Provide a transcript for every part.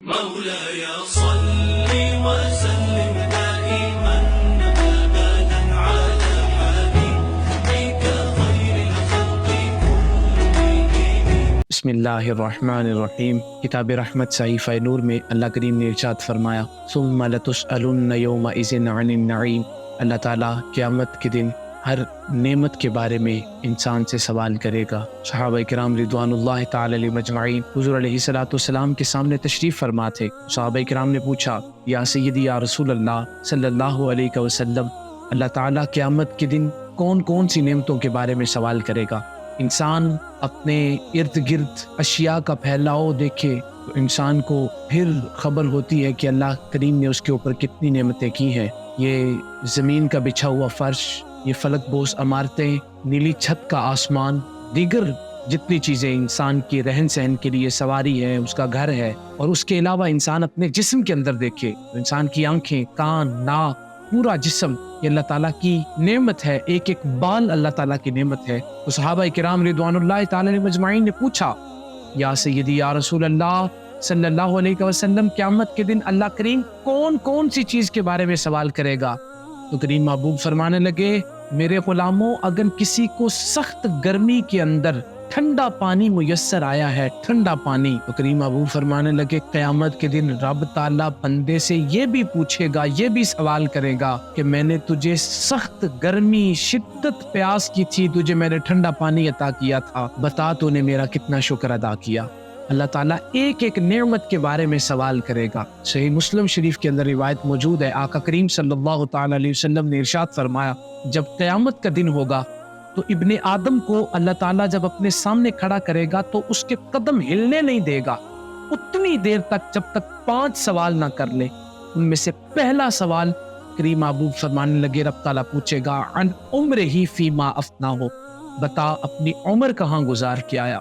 مولاي صل وسلم دائما ابدا على حبيبك خير الخلق كلهم. بسم اللہ الرحمن الرحیم. کتاب رحمت صحیفہ نور میں اللہ کریم نے ارشاد فرمایا ثم لتسألن یومئذ عن النعیم. اللہ تعالیٰ قیامت کے دن ہر نعمت کے بارے میں انسان سے سوال کرے گا. صحابہ کرام رضوان اللہ تعالی علیہ مجمعین حضور علیہ الصلوۃ والسلام کے سامنے تشریف فرما تھے. صحابہ کرام نے پوچھا یا سیدی یا رسول اللہ صلی اللہ علیہ وسلم، اللہ تعالیٰ قیامت کے دن کون کون سی نعمتوں کے بارے میں سوال کرے گا؟ انسان اپنے ارد گرد اشیاء کا پھیلاؤ دیکھے تو انسان کو پھر خبر ہوتی ہے کہ اللہ کریم نے اس کے اوپر کتنی نعمتیں کی ہیں. یہ زمین کا بچھا ہوا فرش، یہ فلک بوس عمارتیں، نیلی چھت کا آسمان، دیگر جتنی چیزیں انسان کی رہن سہن کے لیے سواری ہے، اس کا گھر ہے، اور اس کے علاوہ انسان اپنے جسم کے اندر دیکھے تو انسان کی آنکھیں، کان، ناک، پورا جسم یہ اللہ تعالیٰ کی نعمت ہے. ایک ایک بال اللہ تعالیٰ کی نعمت ہے. تو صحابہ کرام رضوان اللہ تعالی علیہ مجمعین نے پوچھا یا سیدی یا رسول اللہ صلی اللہ علیہ وسلم، قیامت کے دن اللہ کریم کون کون سی چیز کے بارے میں سوال کرے گا؟ تو کریم محبوب فرمانے لگے میرے غلاموں، اگر کسی کو سخت گرمی کے اندر ٹھنڈا پانی میسر آیا ہے، ٹھنڈا پانی، تو کریم محبوب فرمانے لگے قیامت کے دن رب تعالیٰ بندے سے یہ بھی پوچھے گا، یہ بھی سوال کرے گا کہ میں نے تجھے سخت گرمی، شدت پیاس کی تھی، تجھے میں نے ٹھنڈا پانی عطا کیا تھا، بتا تو نے میرا کتنا شکر ادا کیا. اللہ تعالیٰ ایک ایک نعمت کے بارے میں سوال کرے گا. صحیح مسلم شریف کے اندر روایت موجود ہے، آقا کریم صلی اللہ تعالی علیہ وسلم نے ارشاد فرمایا جب قیامت کا دن ہوگا تو ابن آدم کو اللہ تعالیٰ جب اپنے سامنے کھڑا کرے گا تو اس کے قدم ہلنے نہیں دے گا اتنی دیر تک جب تک 5 سوال نہ کر لے. ان میں سے پہلا سوال کریم محبوب فرمانے لگے رب تعالیٰ پوچھے گا عن عمرہ فیما افناہ، بتا اپنی عمر کہاں گزار کے آیا.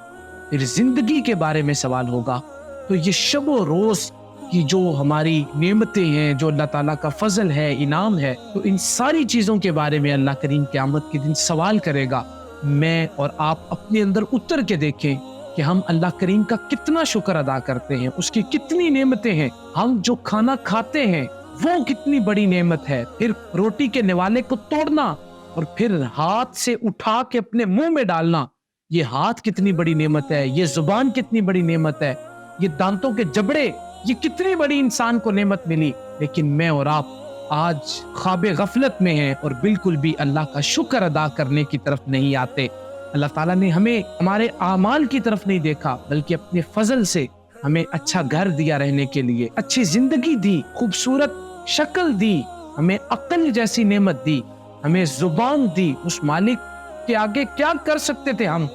پھر زندگی کے بارے میں سوال ہوگا. تو یہ شب و روز کی جو ہماری نعمتیں ہیں، جو اللہ تعالیٰ کا فضل ہے، انعام ہے، تو ان ساری چیزوں کے بارے میں اللہ کریم قیامت کے دن سوال کرے گا. میں اور آپ اپنے اندر اتر کے دیکھیں کہ ہم اللہ کریم کا کتنا شکر ادا کرتے ہیں، اس کی کتنی نعمتیں ہیں. ہم جو کھانا کھاتے ہیں وہ کتنی بڑی نعمت ہے. پھر روٹی کے نوالے کو توڑنا اور پھر ہاتھ سے اٹھا کے اپنے منہ میں ڈالنا، یہ ہاتھ کتنی بڑی نعمت ہے. یہ زبان کتنی بڑی نعمت ہے. یہ دانتوں کے جبڑے، یہ کتنی بڑی انسان کو نعمت ملی. لیکن میں اور آپ آج خواب غفلت میں ہیں اور بالکل بھی اللہ کا شکر ادا کرنے کی طرف نہیں آتے. اللہ تعالیٰ نے ہمیں ہمارے اعمال کی طرف نہیں دیکھا، بلکہ اپنے فضل سے ہمیں اچھا گھر دیا رہنے کے لیے، اچھی زندگی دی، خوبصورت شکل دی، ہمیں عقل جیسی نعمت دی، ہمیں زبان دی. اس مالک کے آگے کیا کر سکتے تھے ہم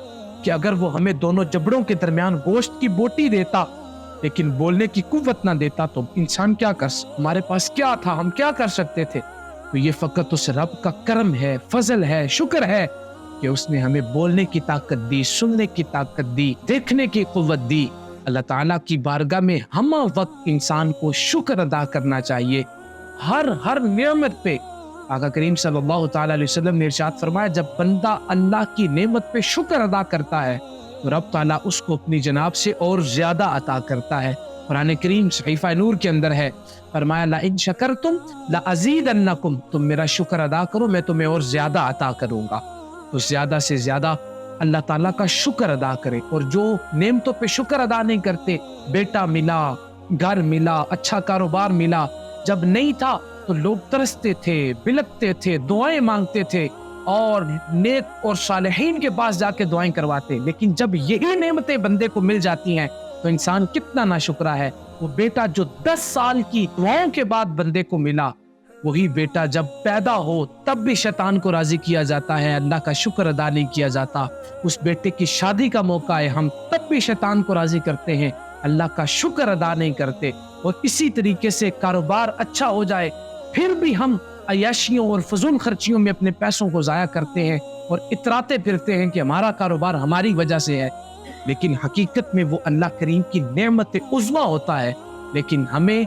کہ اگر وہ ہمیں دونوں جبڑوں کے درمیان گوشت کی بوٹی دیتا لیکن بولنے کی قوت نہ دیتا تو انسان کیا کر ہمارے پاس کیا تھا، ہم کیا کر سکتے تھے؟ تو یہ فقط اس رب کا کرم ہے، فضل ہے، شکر ہے کہ اس نے ہمیں بولنے کی طاقت دی، سننے کی طاقت دی، دیکھنے کی قوت دی. اللہ تعالیٰ کی بارگاہ میں ہم وقت انسان کو شکر ادا کرنا چاہیے ہر نعمت پہ. آقا کریم صلی اللہ تعالی علیہ وسلم نے ارشاد فرمایا جب بندہ اللہ کی نعمت پہ شکر ادا کرتا ہے تو رب تعالیٰ اس کو اپنی جناب سے اور زیادہ عطا کرتا ہے. قرآن کریم صحیفہ نور کے اندر ہے، فرمایا لئن شکرتم لازیدنکم، تم میرا شکر ادا کرو میں تمہیں اور زیادہ عطا کروں گا. تو زیادہ سے زیادہ اللہ تعالیٰ کا شکر ادا کرے. اور جو نعمتوں پہ شکر ادا نہیں کرتے، بیٹا ملا، گھر ملا، اچھا کاروبار ملا، جب نہیں تھا تو لوگ ترستے تھے، بلکتے تھے، دعائیں مانگتے تھے اور نیک اور صالحین کے پاس جا کے دعائیں کرواتے. لیکن جب یہی نعمتیں بندے کو مل جاتی ہیں تو انسان کتنا ناشکرا ہے. وہ بیٹا جو 10 سال کی دعاؤں کے بعد بندے کو ملا، وہی بیٹا جب پیدا ہو تب بھی شیطان کو راضی کیا جاتا ہے، اللہ کا شکر ادا نہیں کیا جاتا. اس بیٹے کی شادی کا موقع ہے، ہم تب بھی شیطان کو راضی کرتے ہیں، اللہ کا شکر ادا نہیں کرتے. اور اسی طریقے سے کاروبار اچھا ہو جائے پھر بھی ہم عیاشیوں اور فضول خرچیوں میں اپنے پیسوں کو ضائع کرتے ہیں اور اتراتے پھرتے ہیں کہ ہمارا کاروبار ہماری وجہ سے ہے. لیکن حقیقت میں وہ اللہ کریم کی نعمت عظمیٰ ہوتا ہے، لیکن ہمیں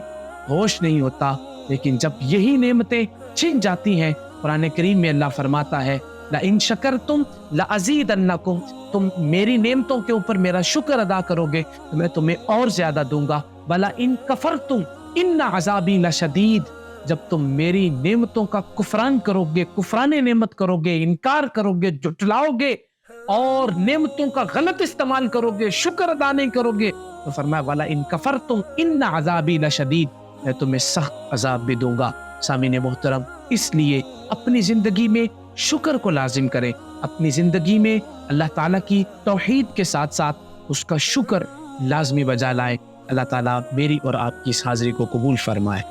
ہوش نہیں ہوتا. لیکن جب یہی نعمتیں چھن جاتی ہیں، قرآن کریم میں اللہ فرماتا ہے لئن شکرتم لازیدنکم، تم میری نعمتوں کے اوپر میرا شکر ادا کرو گے تو میں تمہیں اور زیادہ دوں گا. بلا ان کفرتم ان عذابی لشدید، جب تم میری نعمتوں کا کفران کرو گے، کفران نعمت کرو گے، انکار کرو گے، جھٹلاؤ گے اور نعمتوں کا غلط استعمال کرو گے، شکر ادا نہیں کرو گے، تو فرمایا والا ان کفرتم ان عذابی لشدید، میں تمہیں سخت عذاب بھی دوں گا۔ سامعین محترم، اس لیے اپنی زندگی میں شکر کو لازم کریں، اپنی زندگی میں اللہ تعالیٰ کی توحید کے ساتھ ساتھ اس کا شکر لازمی بجا لائیں۔ اللہ تعالیٰ میری اور آپ کی اس حاضری کو قبول فرمائے۔